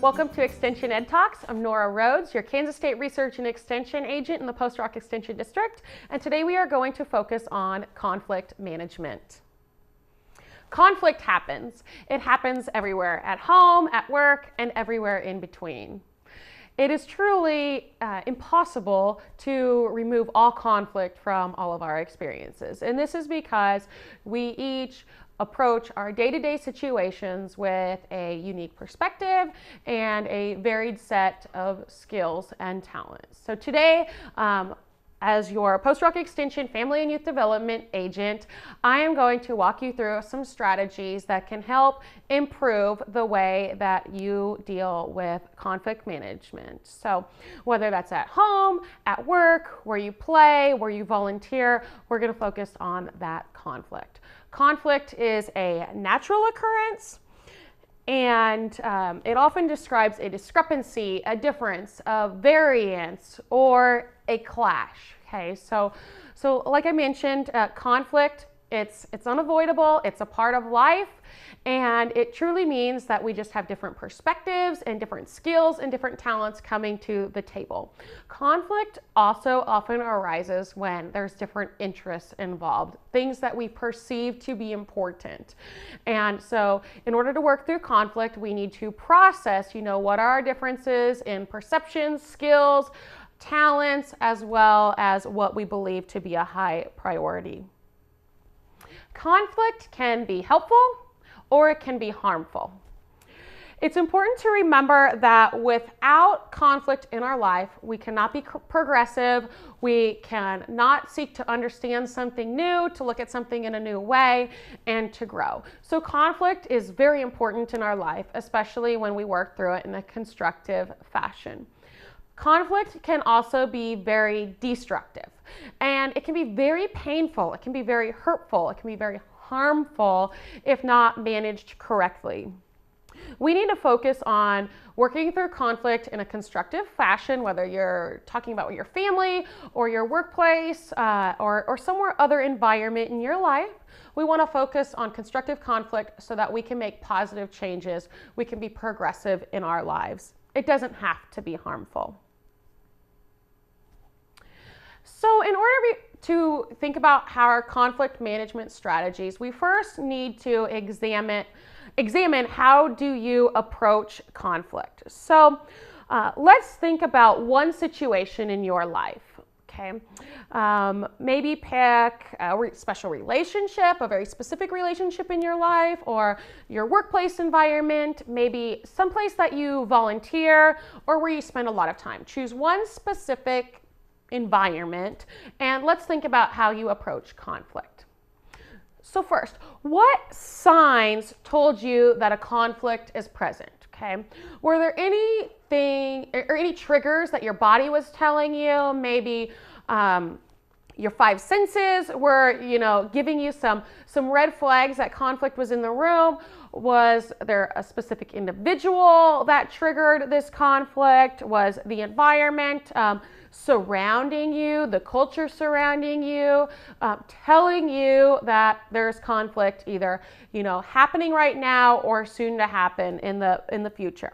Welcome to Extension Ed Talks. I'm Nora Rhoades, your Kansas State Research and Extension agent in the Post Rock Extension District, and today we are going to focus on conflict management. Conflict happens. It happens everywhere, at home, at work, and everywhere in between. It is truly impossible to remove all conflict from all of our experiences, and this is because we each approach our day-to-day situations with a unique perspective and a varied set of skills and talents. So today, as your Post Rock Extension Family and Youth Development agent, I am going to walk you through some strategies that can help improve the way that you deal with conflict management. So whether that's at home, at work, where you play, where you volunteer, we're going to focus on that conflict. Conflict is a natural occurrence, and it often describes a discrepancy, a difference, a variance, or a clash. Okay, so like I mentioned, conflict, it's unavoidable, it's a part of life, and it truly means that we just have different perspectives and different skills and different talents coming to the table. Conflict also often arises when there's different interests involved, things that we perceive to be important. And so in order to work through conflict, we need to process, what are our differences in perceptions, skills, talents, as well as what we believe to be a high priority. Conflict can be helpful or it can be harmful. It's important to remember that without conflict in our life, we cannot be progressive, we cannot seek to understand something new, to look at something in a new way, and to grow. So conflict is very important in our life, especially when we work through it in a constructive fashion. Conflict can also be very destructive, and it can be very painful, it can be very hurtful, it can be very harmful if not managed correctly. We need to focus on working through conflict in a constructive fashion, whether you're talking about with your family or your workplace or somewhere other environment in your life. We want to focus on constructive conflict so that we can make positive changes, we can be progressive in our lives. It doesn't have to be harmful. So in order to think about our conflict management strategies, we first need to examine how do you approach conflict. So let's think about one situation in your life. Okay, maybe pick a special relationship, a very specific relationship in your life, or your workplace environment, maybe someplace that you volunteer or where you spend a lot of time. Choose one specific environment, and let's think about how you approach conflict. So first, what signs told you that a conflict is present? Okay, were there anything or any triggers that your body was telling you? Maybe your five senses were, giving you some red flags that conflict was in the room. Was there a specific individual that triggered this conflict? Was the environment surrounding you, the culture surrounding you, telling you that there's conflict either, happening right now or soon to happen in the future?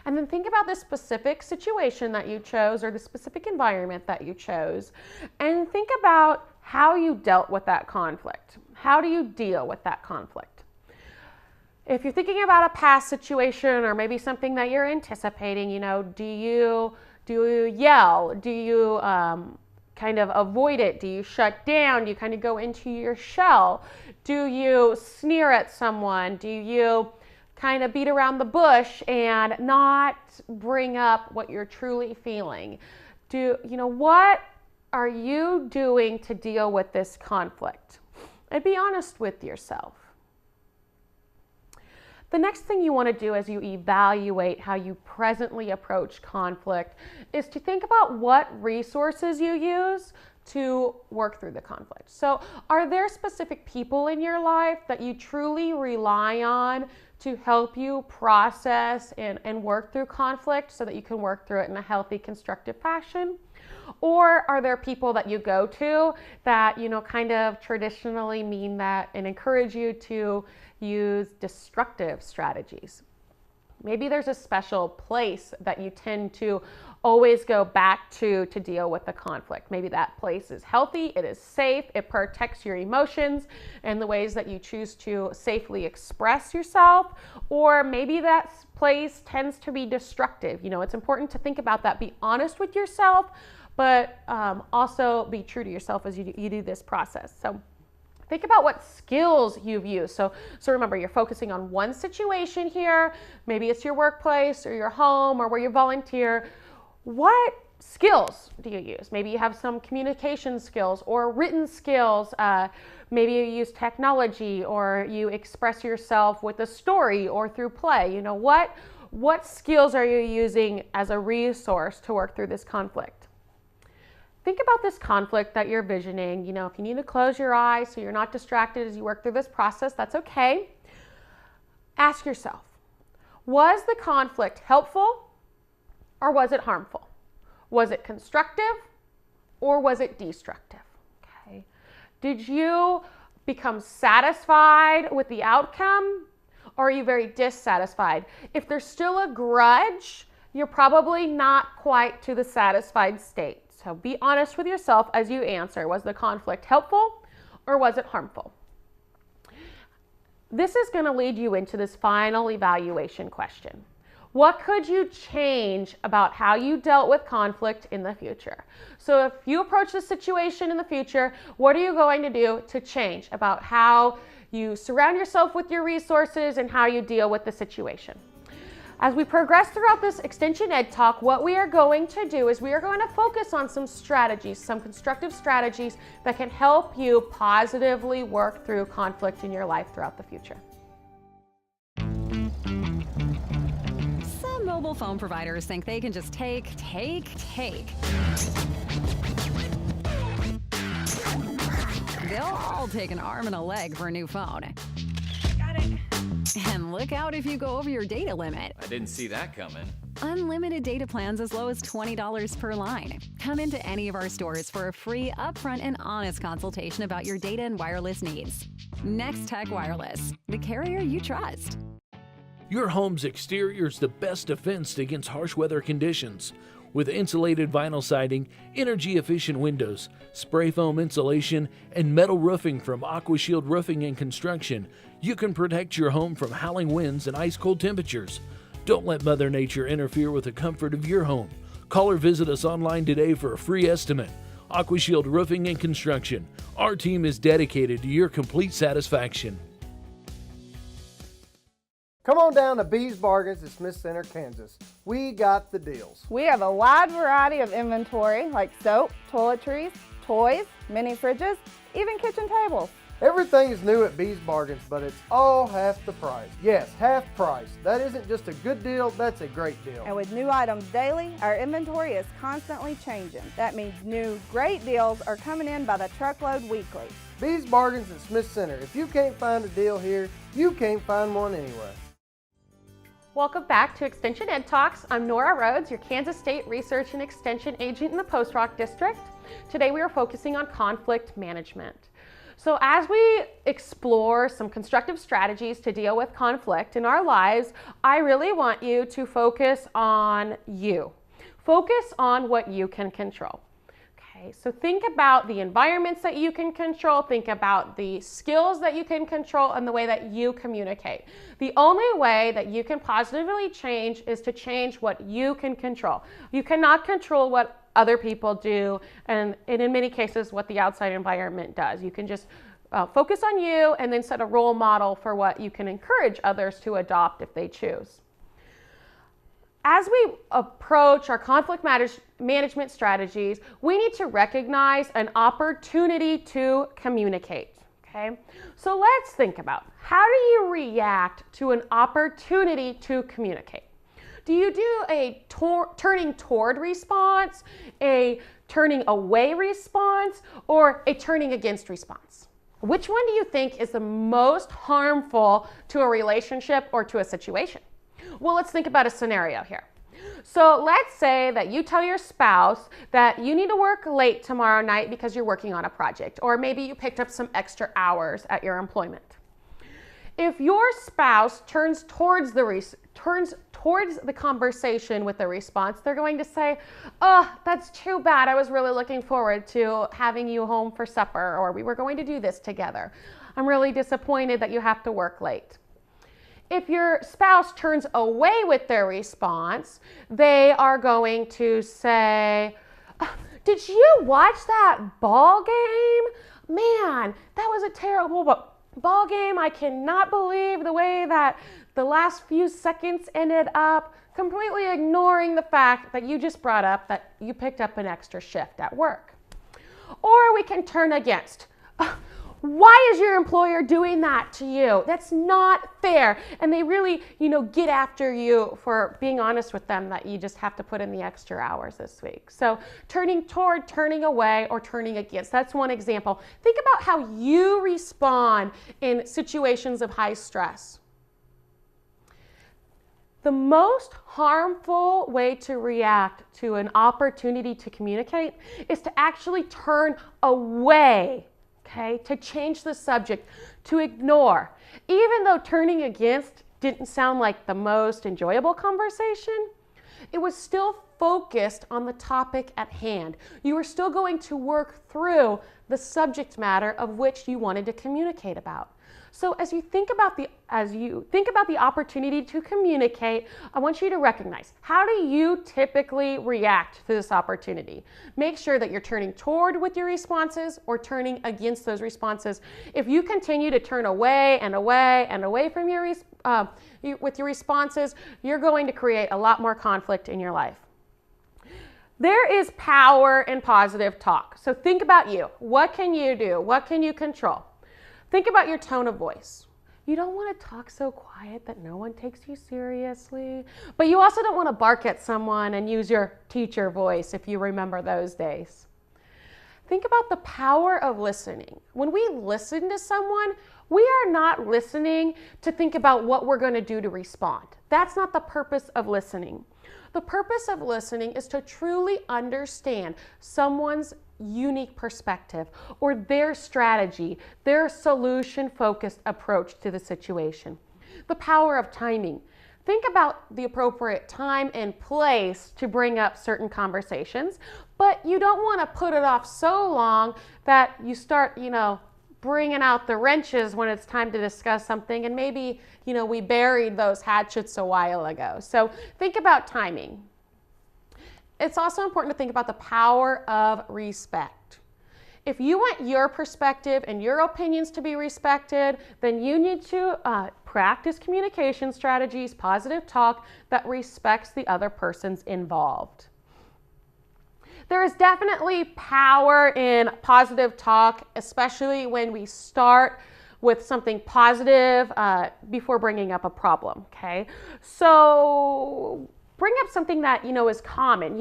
And then think about the specific situation that you chose or the specific environment that you chose, and think about how you dealt with that conflict. How do you deal with that conflict? If you're thinking about a past situation or maybe something that you're anticipating, do you yell? Do you kind of avoid it? Do you shut down? Do you kind of go into your shell? Do you sneer at someone? Do you kind of beat around the bush and not bring up what you're truly feeling? What are you doing to deal with this conflict? And be honest with yourself. The next thing you want to do as you evaluate how you presently approach conflict is to think about what resources you use to work through the conflict. So are there specific people in your life that you truly rely on to help you process and work through conflict so that you can work through it in a healthy, constructive fashion? Or are there people that you go to that, kind of traditionally mean that and encourage you to use destructive strategies? Maybe there's a special place that you tend to always go back to deal with the conflict. Maybe that place is healthy, it is safe, it protects your emotions and the ways that you choose to safely express yourself. Or maybe that place tends to be destructive. You know, it's important to think about that. Be honest with yourself, but also be true to yourself as you do this process. So think about what skills you've used. So remember, you're focusing on one situation here. Maybe it's your workplace or your home or where you volunteer. What skills do you use? Maybe you have some communication skills or written skills. Maybe you use technology or you express yourself with a story or through play. You know, what skills are you using as a resource to work through this conflict? Think about this conflict that you're visioning. You know, if you need to close your eyes so you're not distracted as you work through this process, that's okay. Ask yourself, was the conflict helpful or was it harmful? Was it constructive or was it destructive? Okay. Did you become satisfied with the outcome or are you very dissatisfied? If there's still a grudge, you're probably not quite to the satisfied state. So be honest with yourself as you answer. Was the conflict helpful or was it harmful? This is going to lead you into this final evaluation question. What could you change about how you dealt with conflict in the future? So if you approach this situation in the future, what are you going to do to change about how you surround yourself with your resources and how you deal with the situation? As we progress throughout this Extension Ed Talk, what we are going to do is we are going to focus on some strategies, some constructive strategies that can help you positively work through conflict in your life throughout the future. Some mobile phone providers think they can just take. They'll all take an arm and a leg for a new phone. Got it. And look out if you go over your data limit. I didn't see that coming. Unlimited data plans as low as $20 per line. Come into any of our stores for a free, upfront, and honest consultation about your data and wireless needs. Nex-Tech Wireless, the carrier you trust. Your home's exterior is the best defense against harsh weather conditions. With insulated vinyl siding, energy-efficient windows, spray foam insulation, and metal roofing from AquaShield Roofing and Construction, you can protect your home from howling winds and ice-cold temperatures. Don't let Mother Nature interfere with the comfort of your home. Call or visit us online today for a free estimate. AquaShield Roofing and Construction. Our team is dedicated to your complete satisfaction. Come on down to Bees Bargains at Smith Center, Kansas. We got the deals. We have a wide variety of inventory like soap, toiletries, toys, mini fridges, even kitchen tables. Everything is new at Bees Bargains, but it's all half the price. Yes, half price. That isn't just a good deal, that's a great deal. And with new items daily, our inventory is constantly changing. That means new great deals are coming in by the truckload weekly. Bees Bargains at Smith Center. If you can't find a deal here, you can't find one anywhere. Welcome back to Extension Ed Talks. I'm Nora Rhoades, your Kansas State Research and Extension Agent in the Post Rock District. Today we are focusing on conflict management. So as we explore some constructive strategies to deal with conflict in our lives, I really want you to focus on you. Focus on what you can control. Okay, so think about the environments that you can control, think about the skills that you can control, and the way that you communicate. The only way that you can positively change is to change what you can control. You cannot control what other people do, and in many cases what the outside environment does. You can just focus on you and then set a role model for what you can encourage others to adopt if they choose. As we approach our conflict management strategies, we need to recognize an opportunity to communicate. Okay, so let's think about, how do you react to an opportunity to communicate? Do you do a turning toward response, a turning away response, or a turning against response? Which one do you think is the most harmful to a relationship or to a situation? Well, let's think about a scenario here. So let's say that you tell your spouse that you need to work late tomorrow night because you're working on a project, or maybe you picked up some extra hours at your employment. If your spouse turns toward towards the conversation with a response, they're going to say, oh, that's too bad. I was really looking forward to having you home for supper, or we were going to do this together. I'm really disappointed that you have to work late. If your spouse turns away with their response, they are going to say, did you watch that ball game? Man, that was a terrible ball game. I cannot believe the way that the last few seconds ended up, completely ignoring the fact that you just brought up that you picked up an extra shift at work. Or we can turn against. Why is your employer doing that to you? That's not fair. And they really, get after you for being honest with them that you just have to put in the extra hours this week. So turning toward, turning away, or turning against. That's one example. Think about how you respond in situations of high stress. The most harmful way to react to an opportunity to communicate is to actually turn away. Okay, to change the subject, to ignore. Even though turning against didn't sound like the most enjoyable conversation, it was still focused on the topic at hand. You were still going to work through the subject matter of which you wanted to communicate about. So as you think about the opportunity to communicate, I want you to recognize, how do you typically react to this opportunity? Make sure that you're turning toward with your responses or turning against those responses. If you continue to turn away and away and away from with your responses, you're going to create a lot more conflict in your life. There is power in positive talk. So think about you. What can you do? What can you control? Think about your tone of voice. You don't want to talk so quiet that no one takes you seriously, but you also don't want to bark at someone and use your teacher voice, if you remember those days. Think about the power of listening. When we listen to someone, we are not listening to think about what we're going to do to respond. That's not the purpose of listening. The purpose of listening is to truly understand someone's unique perspective or their strategy, their solution-focused approach to the situation. The power of timing. Think about the appropriate time and place to bring up certain conversations, but you don't want to put it off so long that you start, bringing out the wrenches when it's time to discuss something, and maybe, we buried those hatchets a while ago. So think about timing. It's also important to think about the power of respect. If you want your perspective and your opinions to be respected, then you need to practice communication strategies, positive talk that respects the other persons involved. There is definitely power in positive talk, especially when we start with something positive before bringing up a problem, okay? So bring up something that, is common.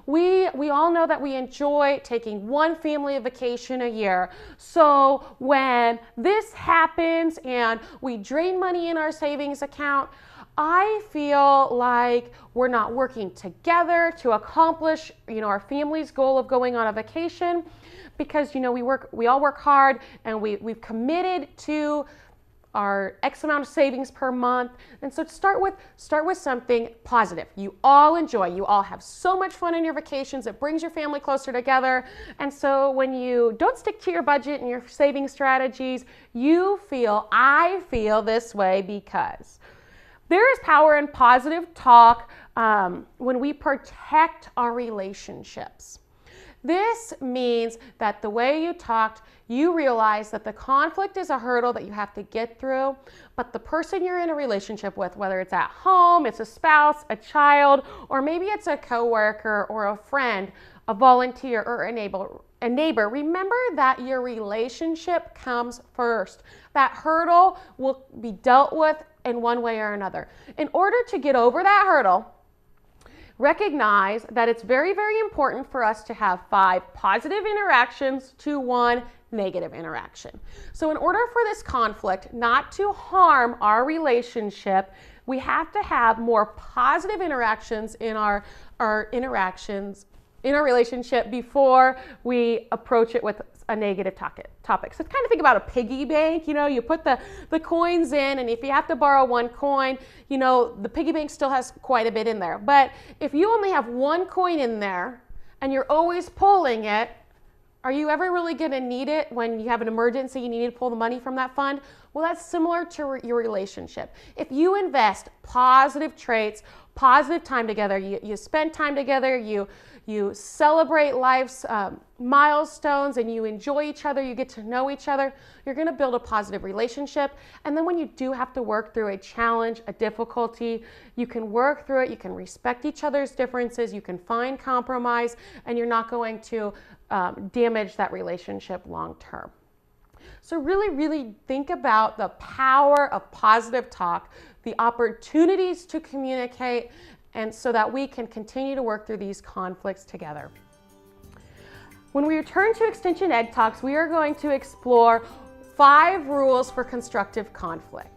We all know that we enjoy taking one family vacation a year. So when this happens and we drain money in our savings account, I feel like we're not working together to accomplish, our family's goal of going on a vacation, because, we all work hard and we've committed to our X amount of savings per month. And so start with something positive. You all enjoy, you all have so much fun on your vacations. It brings your family closer together. And so when you don't stick to your budget and your saving strategies, I feel this way because there is power in positive talk when we protect our relationships. This means that the way you talked, you realize that the conflict is a hurdle that you have to get through, but the person you're in a relationship with, whether it's at home, it's a spouse, a child, or maybe it's a coworker or a friend, a volunteer or a neighbor, remember that your relationship comes first. That hurdle will be dealt with in one way or another. In order to get over that hurdle, recognize that it's very, very important for us to have 5 positive interactions to 1 negative interaction. So in order for this conflict not to harm our relationship, we have to have more positive interactions in our interactions in our relationship before we approach it with a negative topic. So kind of think about a piggy bank. You put the coins in, and if you have to borrow one coin, the piggy bank still has quite a bit in there. But if you only have one coin in there and you're always pulling it, are you ever really going to need it when you have an emergency, you need to pull the money from that fund? Well, that's similar to your relationship. If you invest positive traits, positive time together, you spend time together, you celebrate life's milestones, and you enjoy each other, you get to know each other, you're going to build a positive relationship. And then when you do have to work through a challenge, a difficulty, you can work through it, you can respect each other's differences, you can find compromise, and you're not going to damage that relationship long term. So really, really think about the power of positive talk, the opportunities to communicate, and so that we can continue to work through these conflicts together. When we return to Extension Ed Talks, we are going to explore 5 rules for constructive conflict.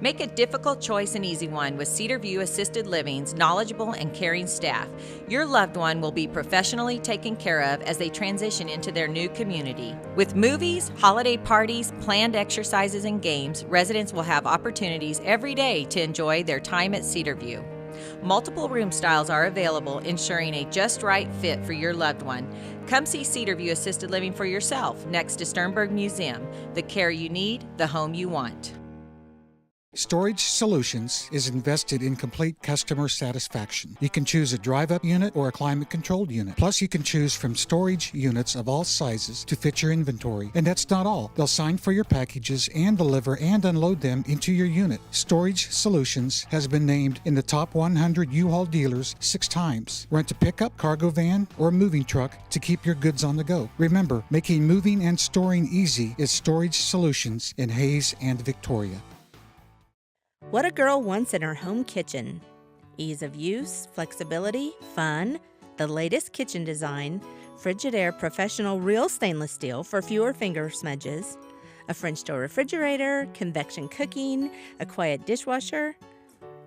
Make a difficult choice an easy one with Cedar View Assisted Living's knowledgeable and caring staff. Your loved one will be professionally taken care of as they transition into their new community. With movies, holiday parties, planned exercises, and games, residents will have opportunities every day to enjoy their time at Cedar View. Multiple room styles are available, ensuring a just right fit for your loved one. Come see Cedar View Assisted Living for yourself next to Sternberg Museum. The care you need, the home you want. Storage Solutions is invested in complete customer satisfaction. You can choose a drive-up unit or a climate-controlled unit. Plus, you can choose from storage units of all sizes to fit your inventory. And that's not all. They'll sign for your packages and deliver and unload them into your unit. Storage Solutions has been named in the top 100 U-Haul dealers 6 times. Rent a pickup, cargo van, or moving truck to keep your goods on the go. Remember, making moving and storing easy is Storage Solutions in Hayes and Victoria. What a girl wants in her home kitchen. Ease of use, flexibility, fun, the latest kitchen design, Frigidaire Professional Real Stainless Steel for fewer finger smudges, a French door refrigerator, convection cooking, a quiet dishwasher.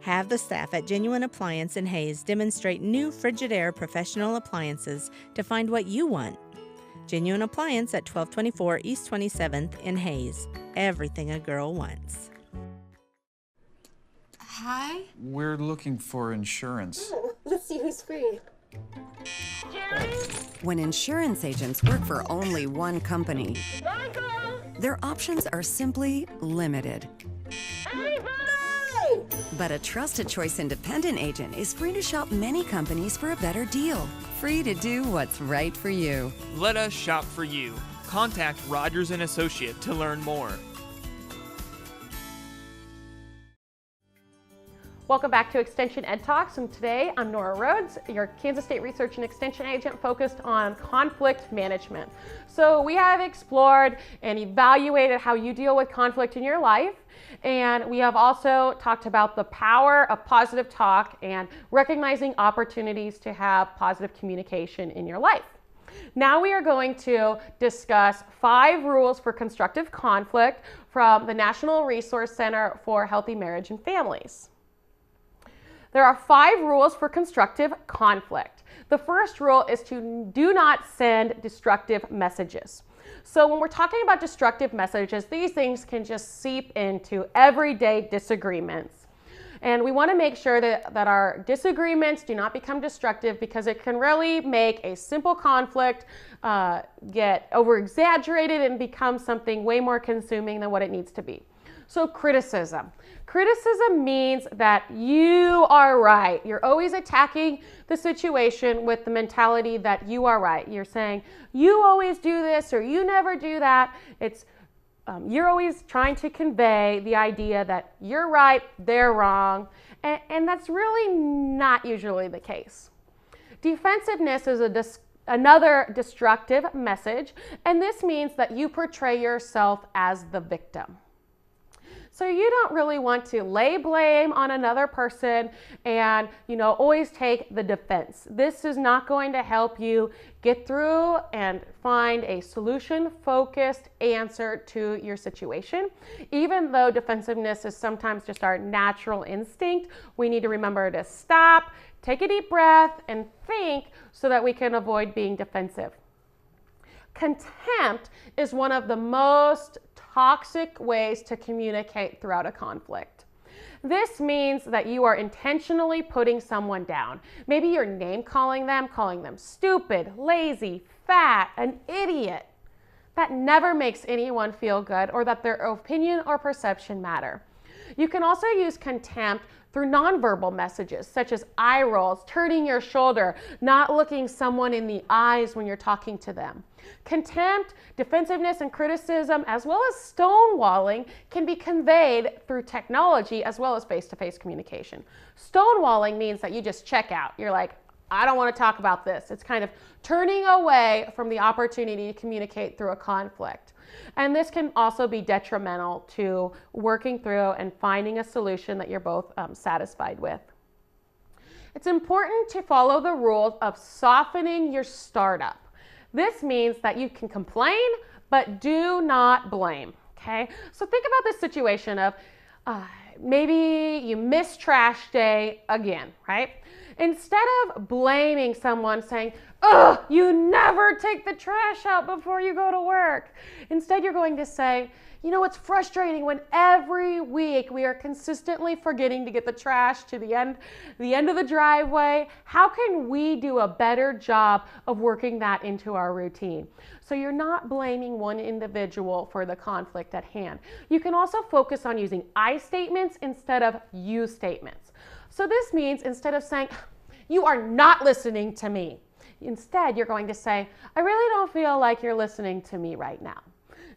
Have the staff at Genuine Appliance in Hayes demonstrate new Frigidaire Professional appliances to find what you want. Genuine Appliance at 1224 East 27th in Hayes. Everything a girl wants. Hi. We're looking for insurance. Oh, let's see who's free. Jerry? When insurance agents work for only one company, Michael! Their options are simply limited. Everybody! But a Trusted Choice independent agent is free to shop many companies for a better deal. Free to do what's right for you. Let us shop for you. Contact Rogers & Associate to learn more. Welcome back to Extension Ed Talks, and today I'm Nora Rhoades, your Kansas State Research and Extension agent focused on conflict management. So we have explored and evaluated how you deal with conflict in your life, and we have also talked about the power of positive talk and recognizing opportunities to have positive communication in your life. Now we are going to discuss 5 rules for constructive conflict from the National Resource Center for Healthy Marriage and Families. There are 5 rules for constructive conflict. The first rule is to do not send destructive messages. So when we're talking about destructive messages, these things can just seep into everyday disagreements. And we want to make sure that our disagreements do not become destructive, because it can really make a simple conflict get over-exaggerated and become something way more consuming than what it needs to be. So criticism. Criticism means that you are right. You're always attacking the situation with the mentality that you are right. You're saying, you always do this or you never do that. You're always trying to convey the idea that you're right, they're wrong, and that's really not usually the case. Defensiveness is another destructive message, and this means that you portray yourself as the victim. So you don't really want to lay blame on another person and, always take the defense. This is not going to help you get through and find a solution-focused answer to your situation. Even though defensiveness is sometimes just our natural instinct, we need to remember to stop, take a deep breath and think so that we can avoid being defensive. Contempt is one of the most toxic ways to communicate throughout a conflict. This means that you are intentionally putting someone down. Maybe you're name calling them stupid, lazy, fat, an idiot. That never makes anyone feel good or that their opinion or perception matter. You can also use contempt through nonverbal messages such as eye rolls, turning your shoulder, not looking someone in the eyes when you're talking to them. Contempt, defensiveness, and criticism, as well as stonewalling, can be conveyed through technology as well as face-to-face communication. Stonewalling means that you just check out. You're like, I don't want to talk about this. It's kind of turning away from the opportunity to communicate through a conflict. And this can also be detrimental to working through and finding a solution that you're both satisfied with. It's important to follow the rules of softening your startup. This means that you can complain, but do not blame, okay? So think about this situation of maybe you miss trash day again, right? Instead of blaming someone saying, "Ugh, you never take the trash out before you go to work," instead you're going to say, "You know, it's frustrating when every week we are consistently forgetting to get the trash to the end of the driveway. How can we do a better job of working that into our routine?" So you're not blaming one individual for the conflict at hand. You can also focus on using I statements instead of you statements. So this means instead of saying, "You are not listening to me," instead you're going to say, "I really don't feel like you're listening to me right now."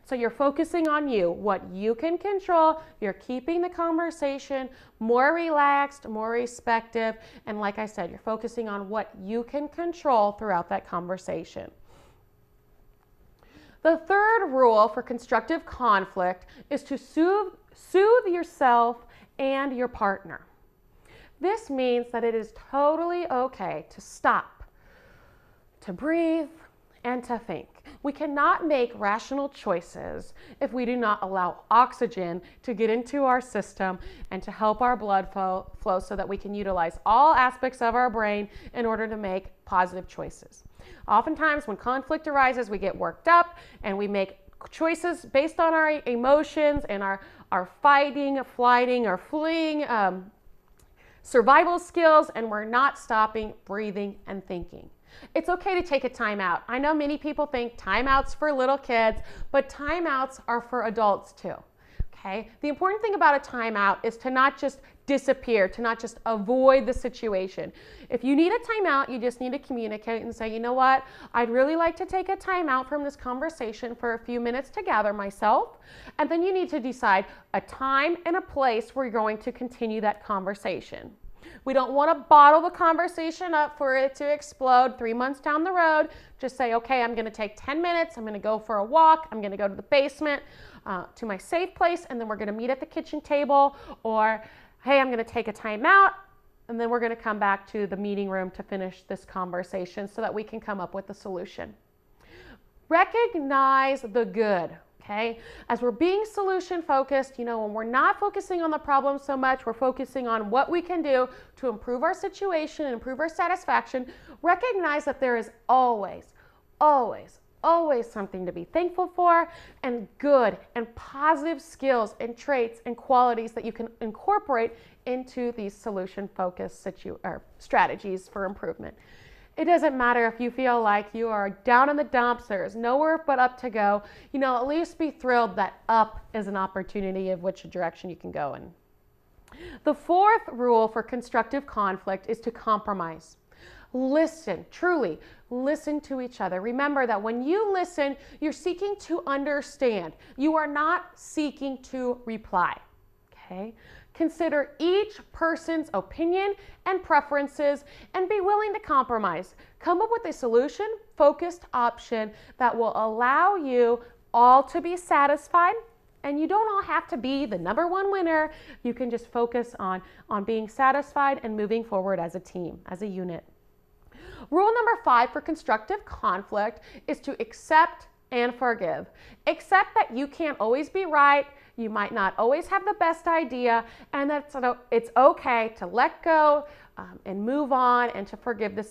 So you're focusing on you, what you can control. You're keeping the conversation more relaxed, more respectful, and like I said, you're focusing on what you can control throughout that conversation. The third rule for constructive conflict is to soothe yourself and your partner. This means that it is totally okay to stop, to breathe, and to think. We cannot make rational choices if we do not allow oxygen to get into our system and to help our blood flow so that we can utilize all aspects of our brain in order to make positive choices. Oftentimes when conflict arises, we get worked up and we make choices based on our emotions and our fighting, flighting, or fleeing survival skills, and we're not stopping, breathing, and thinking. It's okay to take a timeout. I know many people think timeouts for little kids, but timeouts are for adults too. Okay? The important thing about a timeout is to not just disappear, to not just avoid the situation. If you need a timeout, you just need to communicate and say, "You know what? I'd really like to take a timeout from this conversation for a few minutes to gather myself." And then you need to decide a time and a place where you're going to continue that conversation. We don't want to bottle the conversation up for it to explode 3 months down the road. Just say, "Okay, I'm going to take 10 minutes. I'm going to go for a walk. I'm going to go to the basement to my safe place, and then we're going to meet at the kitchen table." Or, "Hey, I'm going to take a time out, and then we're going to come back to the meeting room to finish this conversation so that we can come up with a solution." Recognize the good. Okay? As we're being solution focused, when we're not focusing on the problem so much, we're focusing on what we can do to improve our situation and improve our satisfaction. Recognize that there is always, always, always something to be thankful for, and good and positive skills and traits and qualities that you can incorporate into these solution focused strategies for improvement. It doesn't matter if you feel like you are down in the dumps, there's nowhere but up to go. At least be thrilled that up is an opportunity of which direction you can go in. The fourth rule for constructive conflict is to compromise. Listen, truly listen to each other. Remember that when you listen, you're seeking to understand. You are not seeking to reply. Okay? Consider each person's opinion and preferences and be willing to compromise. Come up with a solution-focused option that will allow you all to be satisfied, and you don't all have to be the #1 winner. You can just focus on being satisfied and moving forward as a team, as a unit. Rule number 5 for constructive conflict is to accept and forgive. Accept that you can't always be right. You might not always have the best idea, and it's okay to let go and move on and to forgive the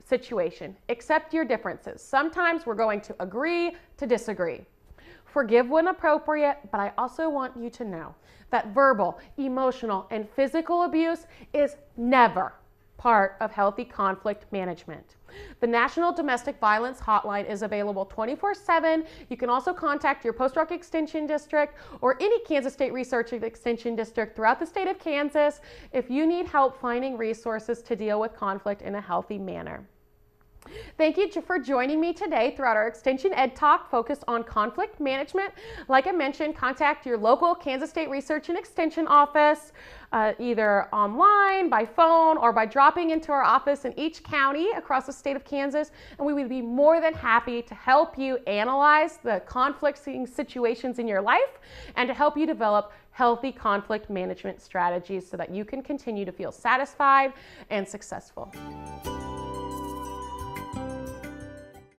situation. Accept your differences. Sometimes we're going to agree to disagree. Forgive when appropriate, but I also want you to know that verbal, emotional, and physical abuse is never part of healthy conflict management. The National Domestic Violence Hotline is available 24/7. You can also contact your Post-Rock Extension District or any Kansas State Research Extension District throughout the state of Kansas if you need help finding resources to deal with conflict in a healthy manner. Thank you for joining me today throughout our Extension Ed Talk focused on conflict management. Like I mentioned, contact your local Kansas State Research and Extension office, either online, by phone, or by dropping into our office in each county across the state of Kansas, and we would be more than happy to help you analyze the conflicting situations in your life and to help you develop healthy conflict management strategies so that you can continue to feel satisfied and successful.